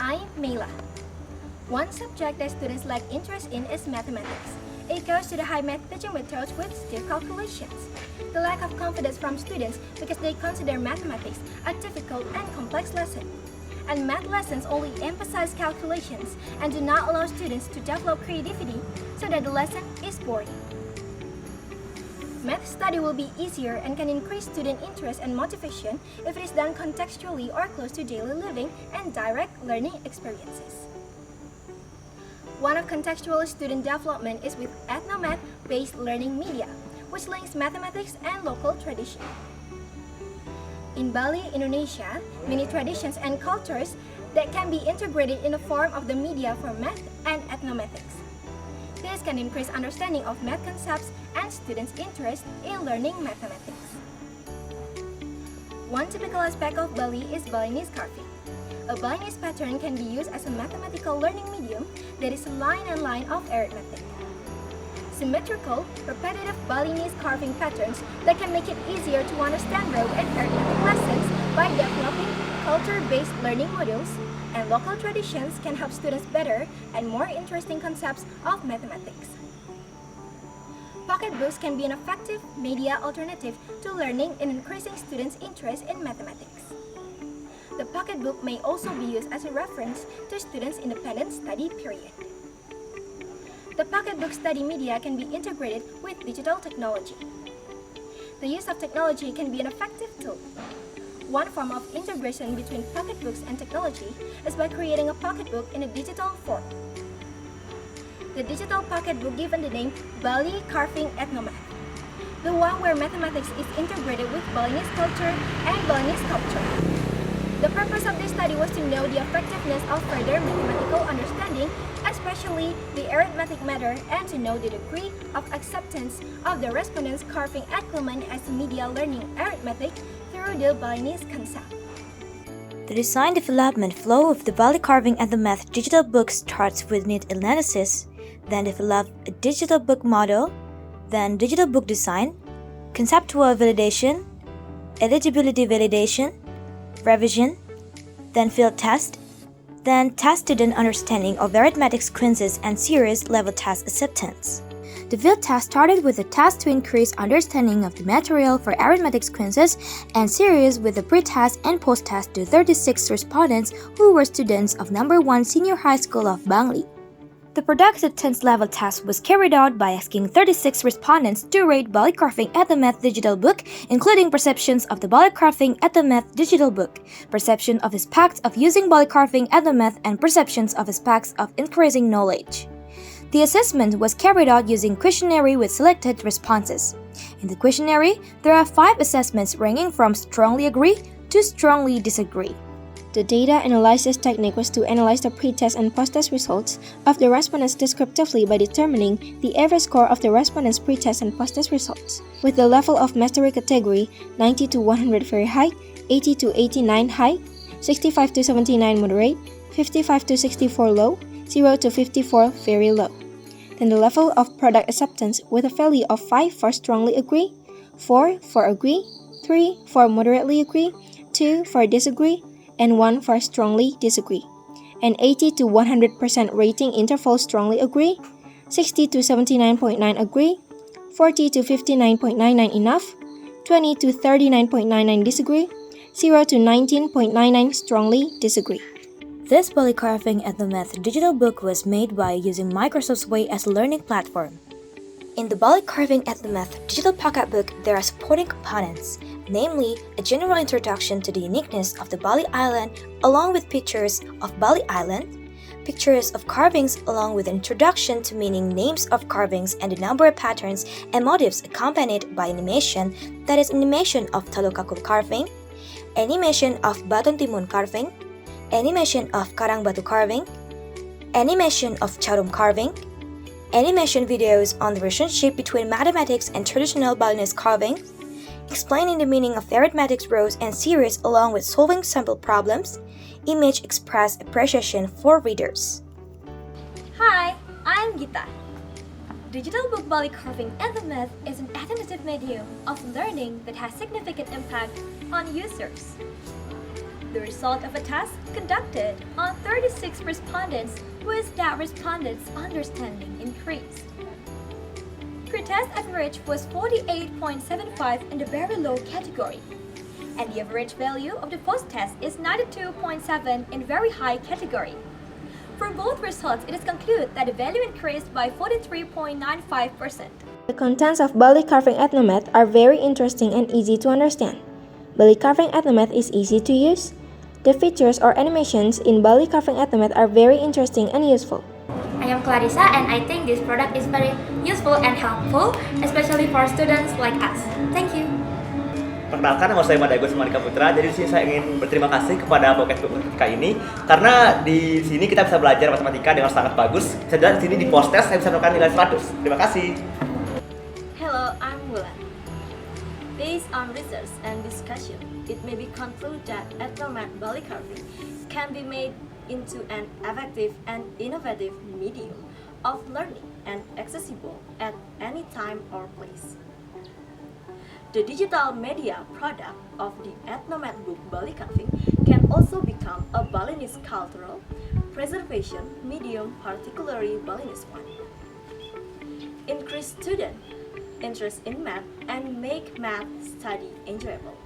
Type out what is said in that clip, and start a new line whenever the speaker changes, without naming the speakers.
I'm Mela. One subject that students lack interest in is mathematics. It goes to the high math teaching methods with stiff calculations. The lack of confidence from students because they consider mathematics a difficult and complex lesson. And math lessons only emphasize calculations and do not allow students to develop creativity so that the lesson is boring. Math study will be easier and can increase student interest and motivation if it is done contextually or close to daily living and direct learning experiences. One of contextual student development is with Ethnomath-based learning media, which links mathematics and local tradition. In Bali, Indonesia, many traditions and cultures that can be integrated in the form of the media for math and ethnomaths. This can increase understanding of math concepts and students' interest in learning mathematics. One typical aspect of Bali is Balinese carving. A Balinese pattern can be used as a mathematical learning medium that is a line and line of arithmetic. Symmetrical, repetitive Balinese carving patterns that can make it easier to understand rote and arithmetic lessons by developing culture-based learning modules, and local traditions can help students better and more interesting concepts of mathematics. Pocket books can be an effective media alternative to learning and increasing students' interest in mathematics. The pocket book may also be used as a reference to students' independent study period. The pocket book study media can be integrated with digital technology. The use of technology can be an effective tool. One form of integration between pocket books and technology is by creating a pocket book in a digital form. The digital pocket book given the name Balicarving-Ethnomath, the one where mathematics is integrated with Balinese culture and Balinese culture. The purpose of this study was to know the effectiveness of further mathematical understanding, especially the arithmetic matter, and to know the degree of acceptance of the respondents carving Ethnomath as media learning arithmetic through the Balinese concept.
The design development flow of the Balicarving-Ethnomath digital book starts with need analysis, then develop a digital book model, then digital book design, conceptual validation, eligibility validation, revision, then field test, then test student understanding of arithmetic sequences and series level test acceptance. The field test started with a test to increase understanding of the material for arithmetic sequences and series with a pre-test and post-test to 36 respondents who were students of number 1 Senior High School of Bangli. The product acceptance level test was carried out by asking 36 respondents to rate Balicarving-Ethnomath digital book, including perceptions of the Balicarving-Ethnomath digital book, perception of aspects of using Balicarving-Ethnomath, and perceptions of aspects of increasing knowledge. The assessment was carried out using questionnaire with selected responses. In the questionnaire, there are 5 assessments ranging from strongly agree to strongly disagree.
The data analysis technique was to analyze the pre-test and post-test results of the respondents descriptively by determining the average score of the respondents' pre-test and post-test results, with the level of mastery category 90 to 100 very high, 80 to 89 high, 65 to 79 moderate, 55 to 64 low, 0 to 54 very low. Then the level of product acceptance with a value of 5 for strongly agree, 4 for agree, 3 for moderately agree, 2 for disagree, and 1 for strongly disagree. An 80 to 100% rating interval strongly agree, 60 to 79.9 agree, 40 to 59.99 enough, 20 to 39.99 disagree, 0 to 19.99 strongly disagree.
This Balicarving-Ethnomath digital book was made by using Microsoft's Way as a learning platform. In the Balicarving-Ethnomath digital pocket book, there are supporting components, namely a general introduction to the uniqueness of the Bali Island along with pictures of Bali Island, pictures of carvings along with an introduction to meaning names of carvings and the number of patterns and motifs accompanied by animation, that is animation of Talukakul carving, animation of Baton Timun carving, animation of Karang Batu carving, animation of Charum carving, animation videos on the relationship between mathematics and traditional Balinese carving, explaining the meaning of arithmetic rows and series along with solving simple problems, image express appreciation for readers.
Hi, I'm Gita. Digital book Balicarving-Ethnomath is an alternative medium of learning that has significant impact on users.
The result of a test conducted on 36 respondents was that respondents' understanding increased. Pre-test average was 48.75 in the very low category, and the average value of the post-test is 92.7 in very high category. From both results, it is concluded that the value increased by 43.95%.
The contents of Balicarving-Ethnomath are very interesting and easy to understand. Balicarving-Ethnomath is easy to use. The features or animations in Balicarving-Ethnomath are very interesting and useful.
I am Clarissa and I think this product is very useful and helpful, especially for students like us. Thank you.
Perkenalkan, nama saya Madago Sma N. Jadi di sini saya ingin berterima kasih kepada Pocketbook Matematika ini karena di sini kita bisa belajar matematika dengan sangat bagus. Sedang di sini di post test saya bisa mendapatkan nilai 100. Terima kasih.
Hello, I'm Wulan. Based on research and discussion, it may be concluded that Ethnomath Balicarving can be made into an effective and innovative medium of learning and accessible at any time or place. The digital media product of the Ethnomath book Balicarving can also become a Balinese cultural preservation medium, particularly Balinese one. Increase student interest in math and make math study enjoyable.